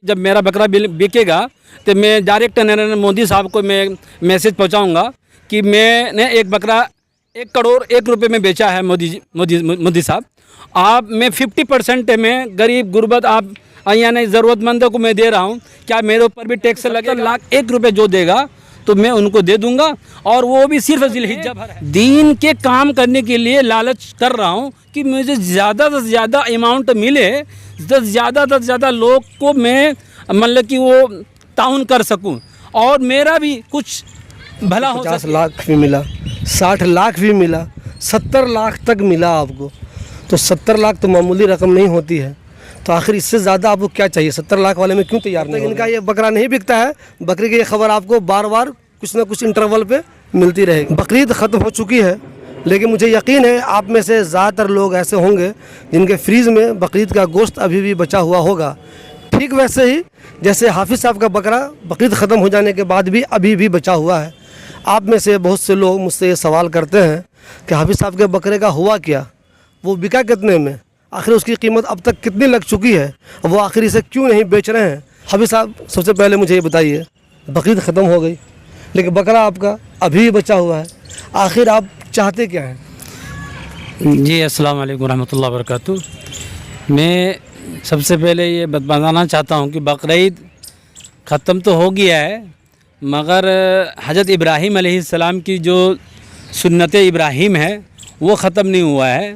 जब मेरा बकरा बिकेगा तो मैं डायरेक्ट नरेंद्र मोदी साहब को मैं मैसेज पहुंचाऊंगा कि मैंने एक बकरा 1 करोड़ 1 रुपये में बेचा है। मोदी साहब, आप मैं 50% में गरीब गुरबत आप यानी ज़रूरतमंदों को मैं दे रहा हूँ। क्या मेरे ऊपर भी टैक्स लगेगा? 1 लाख 1 रुपये जो देगा तो मैं उनको दे दूंगा, और वो भी सिर्फ ज़िलहिज्जा भर है। दीन के काम करने के लिए लालच कर रहा हूँ कि मुझे ज़्यादा से ज़्यादा अमाउंट मिले, ज़्यादा से ज़्यादा लोग को मैं मतलब कि वो ताउन कर सकूँ और मेरा भी कुछ भला हो। 50 लाख भी मिला, 60 लाख भी मिला, 70 लाख तक मिला आपको, तो 70 लाख तो मामूली रकम नहीं होती है। तो आखिर इससे ज़्यादा आपको क्या चाहिए? 70 लाख वाले में क्यों तैयार नहीं? इनका ये बकरा नहीं बिकता है। बकरी की ये खबर आपको बार बार कुछ ना कुछ इंटरवल पे मिलती रहेगी। बकरीद ख़त्म हो चुकी है, लेकिन मुझे यकीन है आप में से ज़्यादातर लोग ऐसे होंगे जिनके फ्रीज़ में बकरीद का गोश्त अभी भी बचा हुआ होगा। ठीक वैसे ही जैसे हाफिज़ साहब का बकरा बकरीद ख़त्म हो जाने के बाद भी अभी भी बचा हुआ है। आप में से बहुत से लोग मुझसे ये सवाल करते हैं कि हाफिज़ साहब के बकरे का हुआ क्या, वो बिका कितने में, आखिर उसकी कीमत अब तक कितनी लग चुकी है, वो आखिर इसे क्यों नहीं बेच रहे हैं। हाफिज़ साहब, सबसे पहले मुझे ये बताइए, बकरीद ख़त्म हो गई लेकिन बकरा आपका अभी भी बचा हुआ है, आखिर आप चाहते क्या हैं? जी, अस्सलाम वालेकुम रहमतुल्लाहि व बरकातुहू। मैं सबसे पहले ये बताना चाहता हूँ कि बकरीद ख़त्म तो हो गया है, मगर हज़रत इब्राहीम अलैहिस्सलाम की जो सुन्नत इब्राहीम है वो ख़त्म नहीं हुआ है।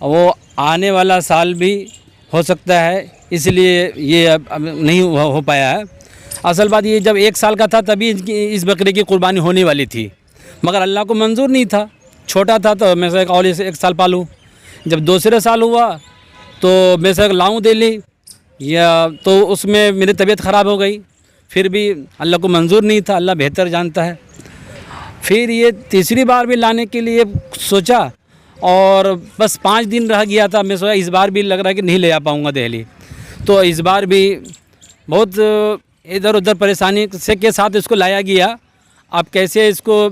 वो आने वाला साल भी हो सकता है, इसलिए ये अब नहीं हो पाया है। असल बात ये, जब 1 साल का था तभी इस बकरे की कुर्बानी होने वाली थी, मगर अल्लाह को मंजूर नहीं था। छोटा था तो मैं से और इसे 1 साल पालूँ। जब दूसरे साल हुआ तो मैं से लाऊँ दे ली, या तो उसमें मेरी तबीयत ख़राब हो गई, फिर भी अल्लाह को मंजूर नहीं था, अल्लाह बेहतर जानता है। फिर ये तीसरी बार भी लाने के लिए सोचा और बस 5 दिन रह गया था। मैं सोचा इस बार भी लग रहा है कि नहीं ले आ पाऊँगा दिल्ली, तो इस बार भी बहुत इधर उधर परेशानी से के साथ इसको लाया गया। अब कैसे इसको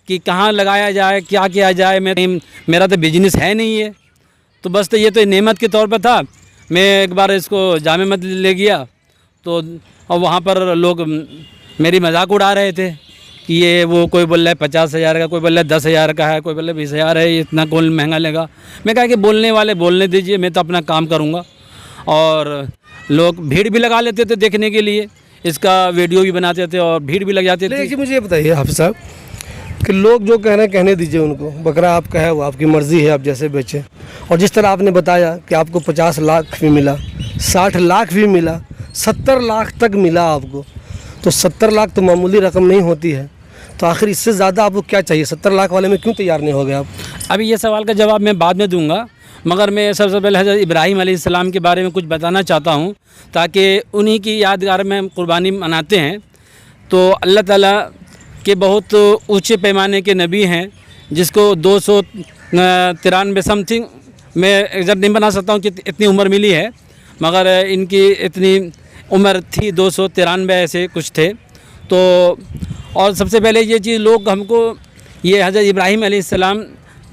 कि कहाँ लगाया जाए, क्या किया जाए, मेरा तो बिजनेस है नहीं है, तो बस तो ये तो नेमत के तौर पर था। मैं एक बार इसको जामे मस्जिद ले गया तो और वहाँ पर लोग मेरी मजाक उड़ा रहे थे कि ये वो कोई बोल रहा है 50,000 का, कोई बोल रहा है 10,000 का है, कोई बोल रहा है 20,000 है, इतना कौन महंगा लेगा। मैं कहा कि बोलने वाले बोलने दीजिए, मैं तो अपना काम करूँगा। और लोग भीड़ भी लगा लेते थे देखने के लिए, इसका वीडियो भी बनाते थे और भीड़ भी लग जाती थी। मुझे ये बताइए हाफिज़ साहब कि लोग जो कह रहे हैं कहने दीजिए उनको, बकरा आपका है, वो आपकी मर्ज़ी है, आप जैसे बेचें। और जिस तरह आपने बताया कि आपको 50 लाख भी मिला, 60 लाख भी मिला, 70 लाख तक मिला आपको, तो 70 लाख तो मामूली रकम नहीं होती है। तो आखिर इससे ज़्यादा आपको क्या चाहिए? 70 लाख वाले में क्यों तैयार नहीं हो गए आप? अभी ये सवाल का जवाब मैं बाद में दूंगा, मगर मैं सबसे पहले हज़रत इब्राहीम अलैहिस्सलाम के बारे में कुछ बताना चाहता हूँ, ताकि उन्हीं की यादगार में हम कुर्बानी मनाते हैं। तो अल्लाह ताला के बहुत ऊंचे पैमाने के नबी हैं, जिसको 293 समथिंग, मैं एग्जैक्ट नहीं बना सकता हूँ कि इतनी उम्र मिली है, मगर इनकी इतनी उम्र थी, 293 ऐसे कुछ थे। तो और सबसे पहले ये चीज़ लोग हमको, ये हज़रत इब्राहीम अलैहिस्सलाम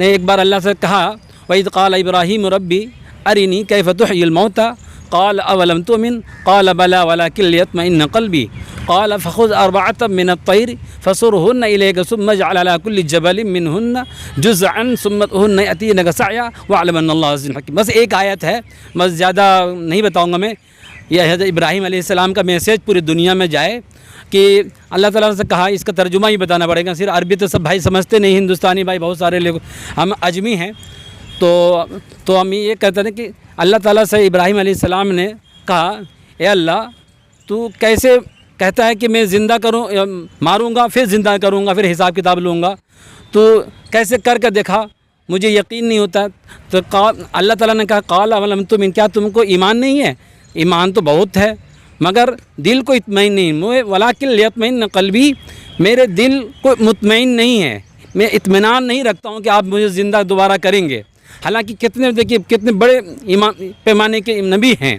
ने एक बार अल्लाह से कहा, वइज़ क़ाल इब्राहीम रब्बी अरिनी कैफ़ तुह्यिल मौता क़ाल अवलम तुमिन क़ाल बला वलाकिन लियत्मइन्न क़ल्बी क़ाल फ़ख़ुज़ अर्बअतम मिनत-तैर फ़सुरहुन्न इलैका सुम्मा इजअल अला कुल्लि जबलिन मिनहुन्न जुज़अन सुम्मा उदउहुन्न यअतीनका सअया वअलम अन्नल्लाह अज़ीज़ुन हकीम। बस एक आयत है, बस ज़्यादा नहीं बताऊँगा मैं। यह हज़रत इब्राहीम अलैहिस्सलाम का मैसेज पूरी दुनिया में जाए कि अल्लाह ताला से कहा, इसका तर्जुमा ही बताना पड़ेगा। सिर्फ अरबी तो सब भाई समझते नहीं, हिंदुस्तानी भाई बहुत सारे लोग, हम अजमी हैं, तो हम ये कहते हैं कि अल्लाह ताला से इब्राहीम अलैहिस्सलाम ने कहा, ए अल्लाह, तू कैसे कहता है कि मैं ज़िंदा करूँ, मारूँगा फिर ज़िंदा करूँगा, फिर हिसाब किताब लूँगा, तो कैसे करके देखा, मुझे यकीन नहीं होता। तो अल्लाह ताला ने कहा, क़ाल अवलम तुमिन, क्या तुमको ईमान नहीं है? ईमान तो बहुत है, मगर दिल को इत्मीन नहीं। वलाकिन लियत्मइन्न क़ल्बी, मेरे दिल को मुतमईन नहीं है, मैं इत्मीनान नहीं रखता हूँ कि आप मुझे ज़िंदा दोबारा करेंगे। हालांकि कितने, देखिए कितने बड़े ईमान पैमाने के नबी हैं।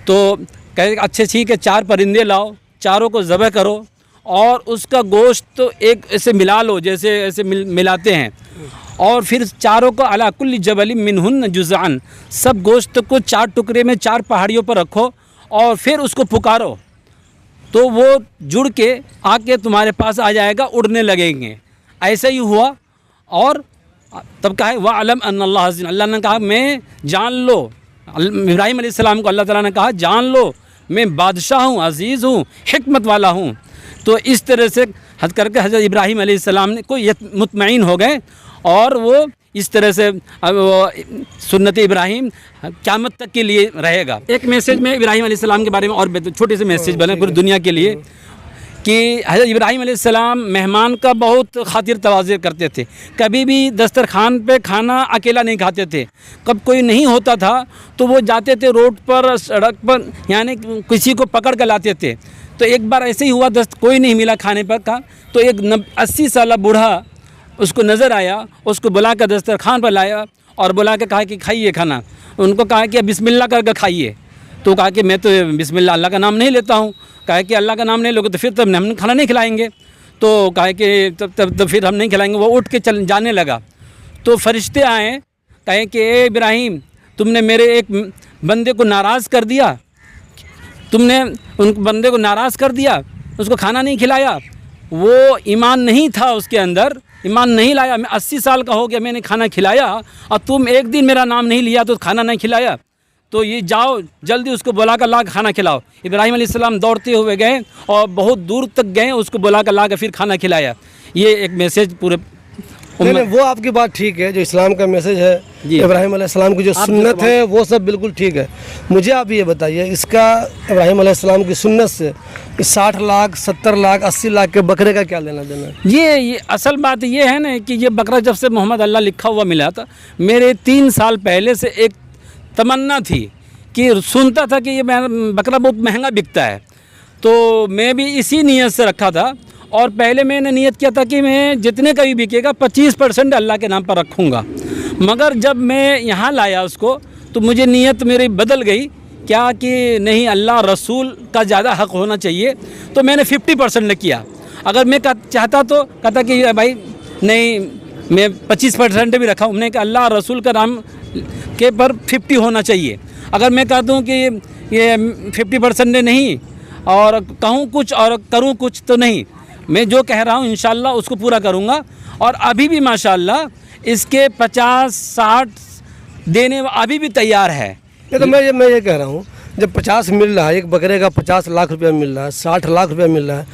तो कहे अच्छे ठीक है, 4 परिंदे लाओ, चारों को ज़बह करो और उसका गोश्त तो एक ऐसे मिला लो जैसे ऐसे मिलाते हैं, और फिर चारों को अला कुल्ली जबलिन मिनहुन्न जुज़अन, सब गोश्त को 4 टुकड़े में 4 पहाड़ियों पर रखो और फिर उसको पुकारो तो वो जुड़ के आके तुम्हारे पास आ जाएगा, उड़ने लगेंगे। ऐसा ही हुआ। और तब कहा वाह अलम अल्लाह अज़ीज़, अल्लाह ने कहा मैं जान लो, इब्राहीम अलैहिस्सलाम को अल्लाह ताला ने कहा जान लो मैं बादशाह हूँ, अज़ीज़ हूँ, हिकमत वाला हूँ। तो इस तरह से हद करके हज़रत इब्राहीम अलैहिस्सलाम ने को मुतमईन हो गए और वो इस तरह से अब वो सुन्नत इब्राहीम क़यामत तक के लिए रहेगा। एक मैसेज में इब्राहीम अलैहिस्सलाम के बारे में और छोटे से मैसेज बने पूरी दुनिया के लिए कि हज़रत इब्राहीम अलैहिस्सलाम मेहमान का बहुत खातिर तवाज़ुन करते थे। कभी भी दस्तरखान पे खाना अकेला नहीं खाते थे। कब कोई नहीं होता था तो वो जाते थे रोड पर, सड़क पर, यानी किसी को पकड़ कर लाते थे। तो एक बार ऐसे ही हुआ, कोई नहीं मिला खाने पर का, तो एक 80 साल बूढ़ा उसको नज़र आया, उसको बुला कर दस्तरखान पर लाया और बुला के कहा कि खाइए खाना। उनको कहा कि बिस्मिल्लाह करके खाइए। तो कहा कि मैं तो बिस्मिल्लाह अल्लाह का नाम नहीं लेता हूँ। कहा कि अल्लाह का नाम नहीं लोगे तो फिर तब हम खाना नहीं खिलाएंगे। तो कहा कि तब फिर हम नहीं खिलाएंगे। वो उठ के जाने लगा। तो फरिश्ते आए, कहे कि ए इब्राहीम तुमने मेरे एक बंदे को नाराज़ कर दिया, तुमने उन बंदे को नाराज़ कर दिया, उसको खाना नहीं खिलाया। वो ईमान नहीं था उसके अंदर, ईमान नहीं लाया। मैं 80 साल का हो गया, मैंने खाना खिलाया और तुम एक दिन मेरा नाम नहीं लिया तो खाना नहीं खिलाया। तो ये जाओ जल्दी उसको बुला कर ला खाना खिलाओ। इब्राहीम अलैहिस्सलाम दौड़ते हुए गए और बहुत दूर तक गए, उसको बुला कर ला कर फिर खाना खिलाया। ये एक मैसेज पूरे नहीं, वो आपकी बात ठीक है, जो इस्लाम का मैसेज है, इब्राहीम अलैहिस्सलाम की जो सुन्नत है वो सब बिल्कुल ठीक है। मुझे आप ये बताइए, इसका इब्राहीम अलैहिस्सलाम की सुन्नत से 60 लाख 70 लाख 80 लाख के बकरे का क्या लेना देना है? ये असल बात ये है ना कि ये बकरा जब से मोहम्मद अल्लाह लिखा हुआ मिला था, मेरे 3 साल पहले से एक तमन्ना थी कि सुनता था कि ये बकरा बहुत महंगा बिकता है। तो मैं भी इसी नीयत से रखा था और पहले मैंने नियत किया था कि मैं जितने का भी बिकेगा 25% अल्लाह के नाम पर रखूँगा। मगर जब मैं यहाँ लाया उसको तो मुझे नीयत मेरी बदल गई, क्या कि नहीं अल्लाह रसूल का ज़्यादा हक़ होना चाहिए। तो मैंने 50% किया। अगर मैं चाहता तो कहता कि भाई नहीं मैं 25% भी रखा हूँ। मैंने कहा अल्लाह रसूल का नाम के पर 50 होना चाहिए। अगर मैं कहता हूँ कि ये 50% नहीं और कहूँ कुछ और करूँ कुछ तो नहीं, मैं जो कह रहा हूँ इंशाल्लाह उसको पूरा करूँगा। और अभी भी माशाल्लाह इसके 50-60 देने अभी भी तैयार है। ये तो मैं ये कह रहा हूँ, जब 50 मिल रहा है, एक बकरे का 50 लाख रुपया मिल रहा है, 60 लाख रुपया मिल रहा है,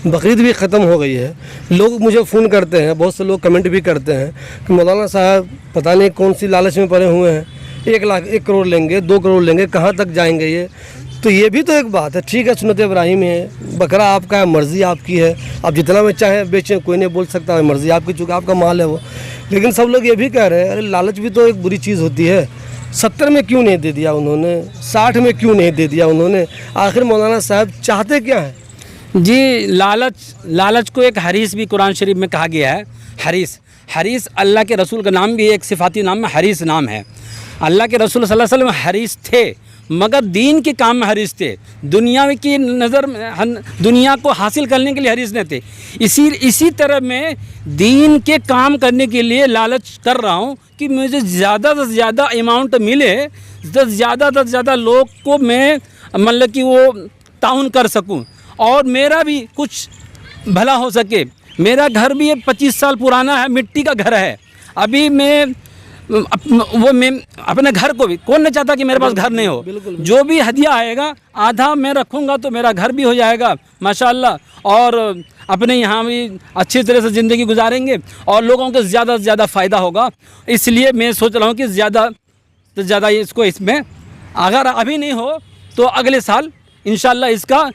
बकरीद भी ख़त्म हो गई है, लोग मुझे फ़ोन करते हैं, बहुत से लोग कमेंट भी करते हैं कि मौलाना साहब पता नहीं कौन सी लालच में पड़े हुए हैं, 1 करोड़ लेंगे, 2 करोड़ लेंगे, कहाँ तक जाएंगे ये। तो ये भी तो एक बात है। ठीक है, सुन्नत इब्राहीम है, बकरा आपका है, मर्ज़ी आपकी है, आप जितना में चाहें बेचें, कोई नहीं बोल सकता है, मर्ज़ी आपकी, चूँकि आपका माल है वो। लेकिन सब लोग ये भी कह रहे हैं अरे लालच भी तो एक बुरी चीज़ होती है। 70 में क्यों नहीं दे दिया उन्होंने, 60 में क्यों नहीं दे दिया उन्होंने? आखिर मौलाना साहब चाहते क्या हैं? जी, लालच को एक हरीस भी कुरान शरीफ में कहा गया है। हरीस अल्लाह के रसूल का नाम भी एक सिफाती नाम में हरीस नाम है। अल्लाह के रसूल सल्लल्लाहु अलैहि वसल्लम हरीस थे, मगर दीन के काम में हरीस थे। दुनिया की नज़र में दुनिया को हासिल करने के लिए हरीस नहीं थे। इसी तरह मैं दीन के काम करने के लिए लालच कर रहा हूँ कि मुझे ज़्यादा से ज़्यादा अमाउंट मिले, ज़्यादा से ज़्यादा लोग को मैं मतलब कि वो ताउन कर सकूँ और मेरा भी कुछ भला हो सके। मेरा घर भी 25 साल पुराना है, मिट्टी का घर है। अभी मैं अपने घर को भी, कौन नहीं चाहता कि मेरे पास घर नहीं हो। जो भी हदिया आएगा आधा मैं रखूँगा तो मेरा घर भी हो जाएगा माशाल्लाह, और अपने यहाँ भी अच्छी तरह से ज़िंदगी गुजारेंगे और लोगों को ज़्यादा से ज़्यादा फ़ायदा होगा। इसलिए मैं सोच रहा हूँ कि ज़्यादा से ज़्यादा इसको इसमें अगर अभी नहीं हो तो अगले साल इंशाल्लाह इसका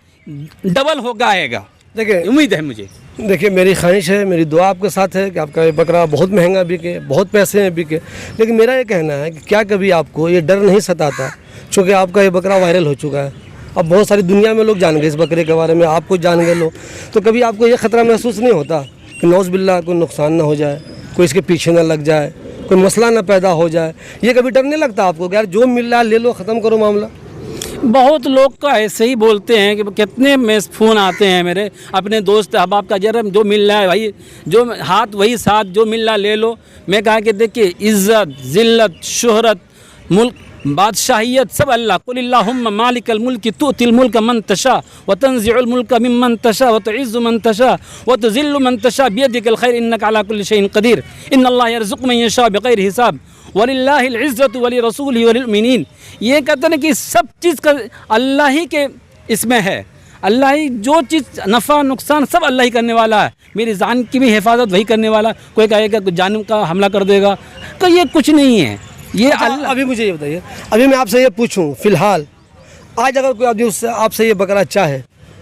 डबल होगा आएगा। देखिए उम्मीद है मुझे। देखिए मेरी ख्वाहिश है, मेरी दुआ आपके साथ है कि आपका ये बकरा बहुत महंगा बिके, बहुत पैसे में बिके। लेकिन मेरा ये कहना है कि क्या कभी आपको ये डर नहीं सताता, चूँकि आपका ये बकरा वायरल हो चुका है, अब बहुत सारी दुनिया में लोग जान गए इस बकरे के बारे में, आपको जान गए लोग, तो कभी आपको ये ख़तरा महसूस नहीं होता कि नौज़ बिल्लाह कोई नुकसान ना हो जाए, कोई इसके पीछे ना लग जाए, कोई मसला ना पैदा हो जाए? ये कभी डर नहीं लगता आपको कि यार जो मिल रहा है ले लो, ख़त्म करो मामला? बहुत लोग का ऐसे ही बोलते हैं कि कितने में फ़ोन आते हैं मेरे अपने दोस्त अहबाब का, जरा जो मिल रहा है भाई, जो हाथ वही साथ, जो मिल रहा है ले लो। मैं कहा कि देखिए इज़्ज़त, ज़िल्लत, शोहरत, मुल्क बादशाहियत सब अल्लाह। कुलिल्लाहुम्मा मालिकल मुल्क तुतिल मुल्क मन तशा व तंज़िउल मुल्क मिम्मन तशा व तुइज़्ज़ु मन तशा व तुज़िल्लु मन तशा बियदिकल खैर इन्नका अला कुल्लि शैइन क़दीर इन्नल्लाह यरज़ुक़ु मन यशा बिग़ैरि हिसाब वलिल्लाहिल इज़्ज़तु वलि रसूलिहि वलिल मुमिनीन। ये कहते हैं कि सब चीज़ का अल्लाह ही के इसमें है। अल्लाह ही जो चीज़ नफ़ा नुकसान सब अल्लाह ही करने वाला है। मेरी जान की भी हिफाजत वही करने वाला। कोई कहेगा जान का हमला कर देगा, तो ये कुछ नहीं है। ये अल्लाह। अभी मुझे ये बताइए, अभी मैं आपसे ये पूछूं, फ़िलहाल आज अगर कोई आदमी उससे आपसे ये बकरा चाहे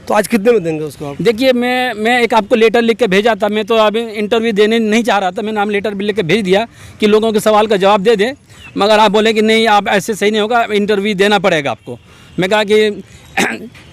तो आज कितने में देंगे उसको आप? देखिए, मैं एक आपको लेटर लिख के भेजा था। मैं तो अभी इंटरव्यू देने नहीं चाह रहा था, मैं नाम लेटर भी लिख के भेज दिया कि लोगों के सवाल का जवाब दे दें, मगर आप बोले कि नहीं आप ऐसे सही नहीं होगा, इंटरव्यू देना पड़ेगा आपको। मैं कहा कि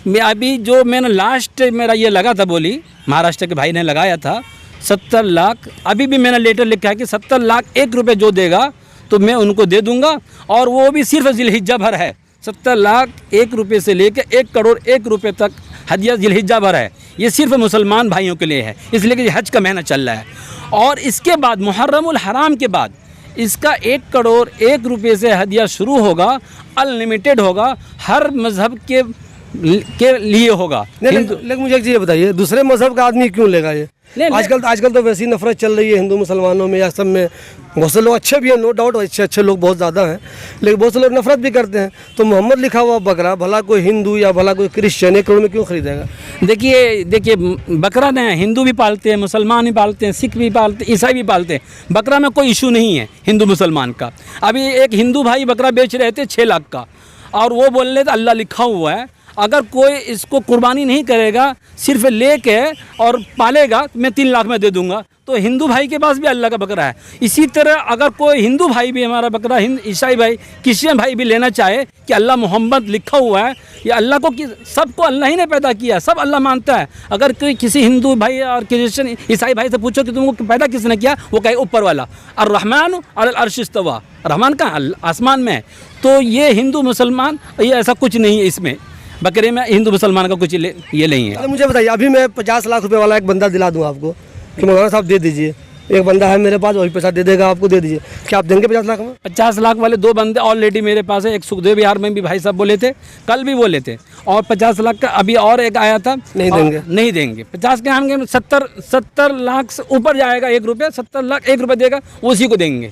मैं अभी जो मैंने लास्ट मेरा ये लगा था बोली, महाराष्ट्र के भाई ने लगाया था 70 लाख। अभी भी मैंने लेटर लिखा है कि 70 लाख 1 रुपये जो देगा तो मैं उनको दे दूंगा, और वो भी सिर्फ ज़िलहिज्जा भर है। 70 लाख 1 रुपये से लेकर 1 करोड़ 1 रुपये तक हदिया ज़िलहिज्जा भर है। ये सिर्फ मुसलमान भाइयों के लिए है, इसलिए कि हज का महीना चल रहा है। और इसके बाद मुहर्रमुल हराम के बाद इसका 1 करोड़ 1 रुपये से हदिया शुरू होगा, अनलिमिटेड होगा, हर मज़हब के लिए होगा। लेकिन मुझे एक चीज़ बताइए, दूसरे मज़हब का आदमी क्यों लेगा ये? आजकल तो वैसी नफरत चल रही है हिंदू मुसलमानों में या सब में। बहुत से लोग अच्छे भी हैं, नो डाउट, अच्छे लोग बहुत ज़्यादा हैं, लेकिन बहुत से लोग नफरत भी करते हैं। तो मोहम्मद लिखा हुआ बकरा भला कोई हिंदू या भला कोई क्रिश्चियन 1 करोड़ में क्यों खरीदेगा? देखिए बकरा न हिंदू भी पालते हैं, मुसलमान भी पालते हैं, सिख भी पालते हैं, ईसाई भी पालते हैं। बकरा में कोई इशू नहीं है हिंदू मुसलमान का। अभी एक हिंदू भाई बकरा बेच रहे थे 6 लाख का, और वो बोल रहे थे अल्लाह लिखा हुआ है, अगर कोई इसको कुर्बानी नहीं करेगा, सिर्फ लेके और पालेगा, मैं 3 लाख में दे दूंगा। तो हिंदू भाई के पास भी अल्लाह का बकरा है। इसी तरह अगर कोई हिंदू भाई भी हमारा बकरा, ईसाई भाई, क्रिश्चियन भाई भी लेना चाहे कि अल्लाह मोहम्मद लिखा हुआ है, या अल्लाह को सबको अल्लाह ही ने पैदा किया, सब अल्लाह मानता है। अगर कोई किसी हिंदू भाई और क्रिश्चियन ईसाई भाई से पूछो कि तुमको पैदा किसने किया, वो कहे ऊपर वाला, अर्रहमान अलल अर्श इस्तवा, रहमान का आसमान में है। तो ये हिंदू मुसलमान ये ऐसा कुछ नहीं है, इसमें बकरे में हिंदू मुसलमान का कुछ ये नहीं है। मुझे बताइए, अभी मैं 50 लाख रुपए वाला एक बंदा दिला दूं आपको कि मौलाना साहब दे दीजिए, एक बंदा है मेरे पास, वही पैसा दे देगा आपको, दे दीजिए, क्या आप देंगे 50 लाख में? 50 लाख वाले 2 बंदे ऑलरेडी मेरे पास है। एक सुखदेव बिहार में भी भाई साहब बोले थे, कल भी बोले थे, और 50 लाख का अभी और एक आया था। नहीं देंगे 50 के, हम 70 लाख से ऊपर जाएगा 1 रुपये, 70 लाख 1 रुपये देगा, उसी को देंगे।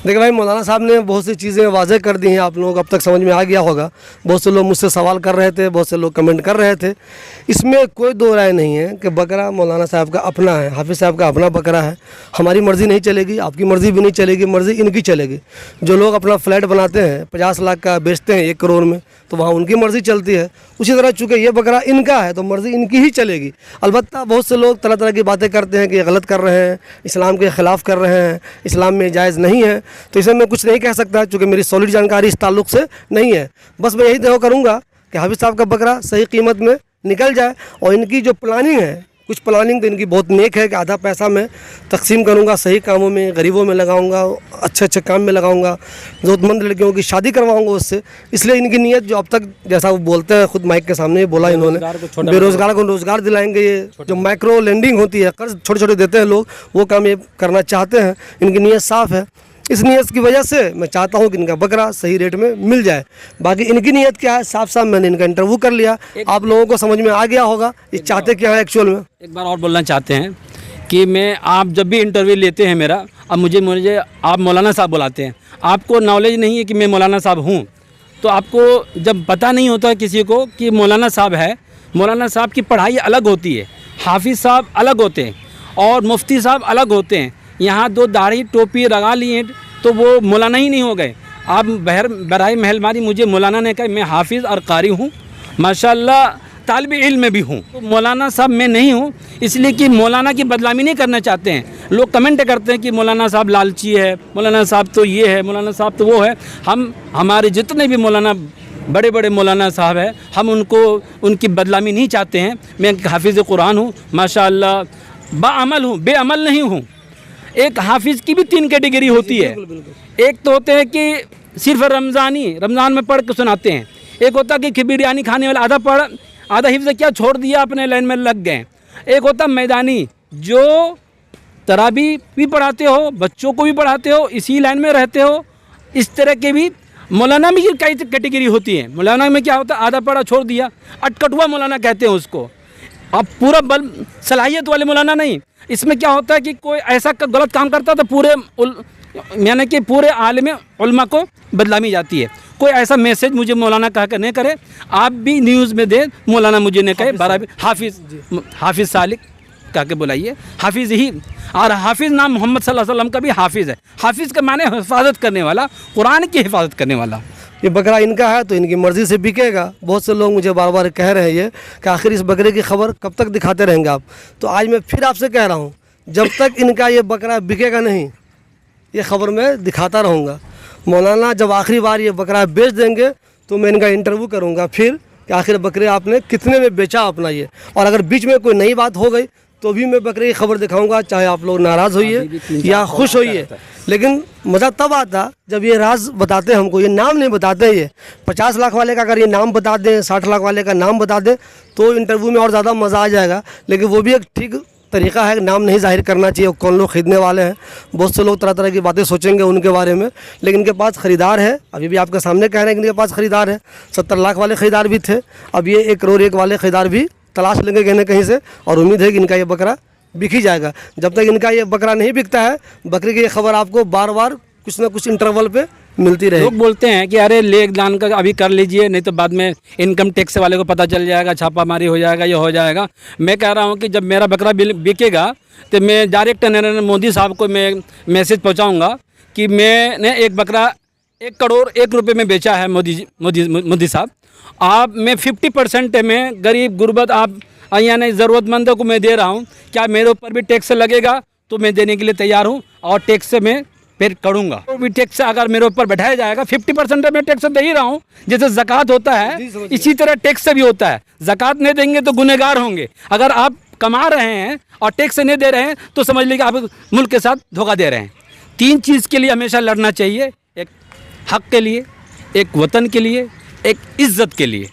देखिए भाई, मौलाना साहब ने बहुत सी चीज़ें वाज़ेह कर दी हैं, आप लोगों को अब तक समझ में आ गया होगा। बहुत से लोग मुझसे सवाल कर रहे थे, बहुत से लोग कमेंट कर रहे थे। इसमें कोई दो राय नहीं है कि बकरा मौलाना साहब का अपना है, हाफिज़ साहब का अपना बकरा है। हमारी मर्ज़ी नहीं चलेगी, आपकी मर्ज़ी भी नहीं चलेगी, मर्ज़ी इनकी चलेगी। जो लोग अपना फ्लैट बनाते हैं 50 लाख का बेचते हैं 1 करोड़ में, तो वहाँ उनकी मर्ज़ी चलती है। उसी तरह चूँकि ये बकरा इनका है तो मर्ज़ी इनकी ही चलेगी। अलबत्ता बहुत से लोग तरह तरह की बातें करते हैं कि ये गलत कर रहे हैं, इस्लाम के ख़िलाफ़ कर रहे हैं, इस्लाम में जायज़ नहीं है। तो इसे मैं कुछ नहीं कह सकता, चूँकि मेरी सॉलिड जानकारी इस ताल्लुक़ से नहीं है। बस मैं यही दुआ करूँगा कि हाफिज़ साहब का बकरा सही कीमत में निकल जाए। और इनकी जो प्लानिंग है, कुछ प्लानिंग तो इनकी बहुत नेक है कि आधा पैसा मैं तकसीम करूँगा, सही कामों में, गरीबों में लगाऊँगा, अच्छे अच्छे काम में लगाऊँगा, ज़रूरतमंद लड़कियों की शादी करवाऊँगा उससे। इसलिए इनकी नीयत जो अब तक, जैसा वो बोलते हैं, खुद माइक के सामने बोला इन्होंने, बेरोज़गार को रोज़गार दिलाएंगे। ये जो माइक्रो लेंडिंग होती है, कर्ज छोटे छोटे देते हैं लोग, वो काम ये करना चाहते हैं। इनकी नीयत साफ़ है। इस नीयत की वजह से मैं चाहता हूं कि इनका बकरा सही रेट में मिल जाए। बाकी इनकी नीयत क्या है, साफ साफ मैंने इनका इंटरव्यू कर लिया, आप लोगों को समझ में आ गया होगा ये चाहते क्या है एक्चुअल में। एक बार और बोलना चाहते हैं कि मैं, आप जब भी इंटरव्यू लेते हैं मेरा, अब मुझे आप मौलाना साहब बुलाते हैं, आपको नॉलेज नहीं है कि मैं मौलाना साहब हूँ, तो आपको जब पता नहीं होता किसी को कि मौलाना साहब है, मौलाना साहब की पढ़ाई अलग होती है, हाफिज़ साहब अलग होते हैं और मुफ्ती साहब अलग होते हैं। यहाँ 2 दाढ़ी टोपी लगा लिए तो वो मौलाना ही नहीं हो गए। आप बराए मेहरबानी मुझे मौलाना ने कहा, मैं हाफिज़ और कारी हूँ, माशाल्लाह तालिब इल्म में भी हूँ, तो मौलाना साहब मैं नहीं हूँ। इसलिए कि मौलाना की बदनामी नहीं करना चाहते हैं। लोग कमेंट करते हैं कि मौलाना साहब लालची है, मौलाना साहब तो ये है, मौलाना साहब तो वो है। हमारे जितने भी मौलाना, बड़े बड़े मौलाना साहब हैं, हम उनकी बदनामी नहीं चाहते हैं। मैं हाफिज़ कुरान हूँ, माशाल्लाह बाअमल हूँ, बेअमल नहीं हूँ। एक हाफिज़ की भी 3 कैटेगरी होती है। एक तो होते हैं कि सिर्फ रमज़ान में पढ़ के सुनाते हैं। एक होता है कि बिरयानी खाने वाला आधा हिफ्ज़ क्या छोड़ दिया, अपने लाइन में लग गए। एक होता मैदानी, जो तराबी भी पढ़ाते हो, बच्चों को भी पढ़ाते हो, इसी लाइन में रहते हो। इस तरह के भी मौलाना में ये कई कैटेगरी होती है। मौलाना में क्या होता है, आधा पढ़ा छोड़ दिया, अटकटुआ मौलाना कहते हैं उसको। अब पूरा बल सलाहियत वाले मौलाना नहीं। इसमें क्या होता है कि कोई ऐसा गलत काम करता है तो पूरे यानी कि पूरे आलम उलमा को बदनामी जाती है। कोई ऐसा मैसेज मुझे मौलाना कह कर नहीं करे, आप भी न्यूज़ में दे मौलाना मुझे नहीं कहे, बारह हाफिज़ सालिक कह के बुलाइए, हाफिज़ ही। और हाफिज़ नाम मोहम्मद सल्लल्लाहु अलैहि वसल्लम का भी हाफिज़ है। हाफिज़ का माने हिफाजत करने वाला, कुरान की हिफाजत करने वाला। ये बकरा इनका है तो इनकी मर्ज़ी से बिकेगा। बहुत से लोग मुझे बार बार कह रहे हैं ये कि आखिर इस बकरे की खबर कब तक दिखाते रहेंगे आप। तो आज मैं फिर आपसे कह रहा हूँ, जब तक इनका ये बकरा बिकेगा नहीं, ये खबर मैं दिखाता रहूँगा। मौलाना जब आखिरी बार ये बकरा बेच देंगे तो मैं इनका इंटरव्यू करूँगा फिर कि आखिर बकरे आपने कितने में बेचा अपना ये। और अगर बीच में कोई नई बात हो गई तो भी मैं बकरे की खबर दिखाऊंगा, चाहे आप लोग नाराज़ होइए या खुश होइए। लेकिन मज़ा तब आता जब ये राज बताते हमको, ये नाम नहीं बताते। ये 50 लाख वाले का अगर ये नाम बता दें, 60 लाख वाले का नाम बता दें तो इंटरव्यू में और ज़्यादा मज़ा आ जाएगा। लेकिन वो भी एक ठीक तरीका है, नाम नहीं जाहिर करना चाहिए कौन लोग ख़रीदने वाले हैं। बहुत से लोग तरह तरह की बातें सोचेंगे उनके बारे में, लेकिन इनके पास ख़रीदार है। अभी भी आपके सामने कह रहे हैं कि इनके पास ख़रीदार है। 70 लाख वाले ख़रीदार भी थे, अब ये 1 करोड़ 1 वाले ख़रीदार भी तलाश लेंगे कहीं ना कहीं से। और उम्मीद है कि इनका ये बकरा बिक ही जाएगा। जब तक इनका ये बकरा नहीं बिकता है, बकरी की ये खबर आपको बार बार कुछ ना कुछ इंटरवल पे मिलती रहे। लोग बोलते हैं कि अरे लेग दान का अभी कर लीजिए, नहीं तो बाद में इनकम टैक्स वाले को पता चल जाएगा, छापामारी हो जाएगा, ये हो जाएगा। मैं कह रहा हूँ कि जब मेरा बकरा बिकेगा तो मैं डायरेक्ट नरेंद्र मोदी साहब को मैं मैसेज पहुँचाऊँगा कि मैंने एक बकरा 1 करोड़ 1 रुपये में बेचा है। मोदी साहब, आप मैं 50% में गरीब गुरबत आप यानी ज़रूरतमंदों को मैं दे रहा हूँ, क्या मेरे ऊपर भी टैक्स लगेगा तो मैं देने के लिए तैयार हूँ। और टैक्स से मैं फिर करूँगा, तो भी टैक्स अगर मेरे ऊपर बैठाया जाएगा, 50% मैं टैक्स दे ही रहा हूँ। जैसे ज़कात होता है इसी तरह टैक्स से भी होता है। ज़कात नहीं देंगे तो गुनहगार होंगे। अगर आप कमा रहे हैं और टैक्स नहीं दे रहे हैं तो समझ लीजिए आप मुल्क के साथ धोखा दे रहे हैं। 3 चीज़ के लिए हमेशा लड़ना चाहिए, एक हक़ के लिए, एक वतन के लिए, एक इज़्ज़त के लिए।